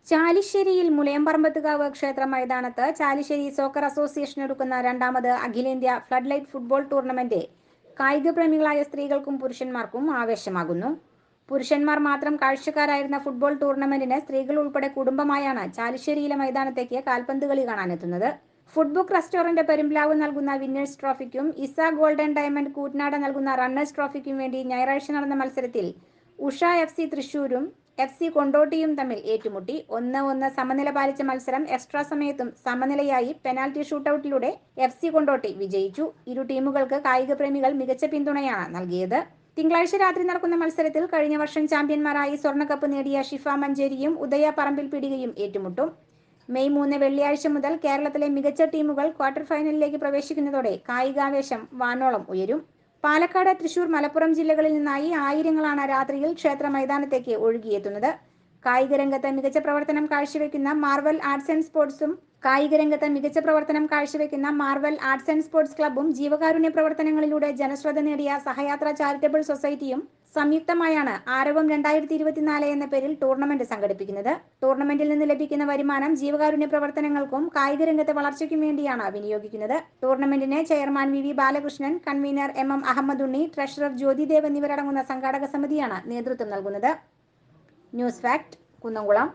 ചാലിശ്ശേരിയിൽ മുലയംപറമ്പത്തുകാവ് ക്ഷേത്ര മൈതാനത്ത് Chalissery soccer association ഒരുക്കുന്ന രണ്ടാമത് അഖിലേന്ത്യാ ഫ്ലഡ് ലൈറ്റ് ഫുട്ബോൾ ടൂർണമെന്റ് കായിക പ്രേമികളായ സ്ത്രീകൾക്കും പുരുഷന്മാർക്കും ആവേശമാകുന്നു. പുരുഷന്മാർ മാത്രം കാഴ്ചക്കാരായിരുന്ന ഫുട്ബോൾ ടൂർണമെന്റിന് സ്ത്രീകൾ ഉൾപ്പെടെ കുടുംബമായാണ് ചാലിശ്ശേരിയിലെ മൈതാനത്തേക്ക് കാൽപന്ത് കളി കാണാനെത്തുന്നത്. ഫുഡ്ബുക്ക് റെസ്റ്റോറന്റ് പെരുമ്പ്ലാവ് നൽകുന്ന വിന്നേഴ്സ് ട്രോഫിക്കും ഇസ ഗോൾഡൻ ഡയമണ്ട് കൂറ്റനാട് നൽകുന്ന റണ്ണേഴ്സ് ട്രോഫിക്കും വേണ്ടി ഞായറാഴ്ച നടന്ന മത്സരത്തിൽ ഉഷ FC തൃശൂരും FC കൊണ്ടോട്ടിയും തമ്മിൽ ഏറ്റുമുട്ടി. 1-1 സമനില പാലിച്ച മത്സരം എക്സ്ട്രാ സമയത്തും സമനിലയായി പെനാൽറ്റി ഷൂട്ടൌട്ടിലൂടെ FC കൊണ്ടോട്ടി വിജയിച്ചു. ഇരു ടീമുകൾക്ക് കായിക പ്രേമികൾ മികച്ച പിന്തുണയാണ് നൽകിയത്. തിങ്കളാഴ്ച രാത്രി നടക്കുന്ന മത്സരത്തിൽ കഴിഞ്ഞ വർഷം ചാമ്പ്യന്മാരായി സ്വർണ്ണക്കപ്പ് നേടിയ ഷിഫ മഞ്ചേരിയും ഉദയ പറമ്പിൽപിടികയും ഏറ്റുമുട്ടും. മെയ് 3 വെള്ളിയാഴ്ച മുതൽ കേരളത്തിലെ മികച്ച ടീമുകൾ ക്വാർട്ടർ ഫൈനലിലേക്ക് പ്രവേശിക്കുന്നതോടെ കായികാവേശം വാനോളം ഉയരും. പാലക്കാട്, തൃശൂർ, മലപ്പുറം ജില്ലകളിൽ നിന്നായി ആയിരങ്ങളാണ് രാത്രിയിൽ ക്ഷേത്ര മൈതാനത്തേക്ക് ഒഴുകിയെത്തുന്നത്. കായിക രംഗത്ത് മികച്ച പ്രവർത്തനം കാഴ്ചവെക്കുന്ന മാർവൽ ആർട്സ് ആൻഡ് സ്പോർട്സ് ക്ലബ്ബും ജീവകാരുണ്യ പ്രവർത്തനങ്ങളിലൂടെ ജനശ്രദ്ധ നേടിയ സഹയാത്ര ചാരിറ്റബിൾ സൊസൈറ്റിയും സംയുക്തമായാണ് ആരവം 2024 എന്ന പേരിൽ ടൂർണമെന്റ് സംഘടിപ്പിക്കുന്നത്. ടൂർണമെന്റിൽ നിന്ന് ലഭിക്കുന്ന വരുമാനം ജീവകാരുണ്യ പ്രവർത്തനങ്ങൾക്കും കായിക രംഗത്തെ വളർച്ചയ്ക്കും വേണ്ടിയാണ് വിനിയോഗിക്കുന്നത്. ടൂർണമെന്റിന് chairman VV Balakrishnan, convener MM Ahammed Unni, treasurer Jyothidev എന്നിവരടങ്ങുന്ന സംഘാടക സമിതിയാണ് നേതൃത്വം നൽകുന്നത്. News fact, Kunnamkulam.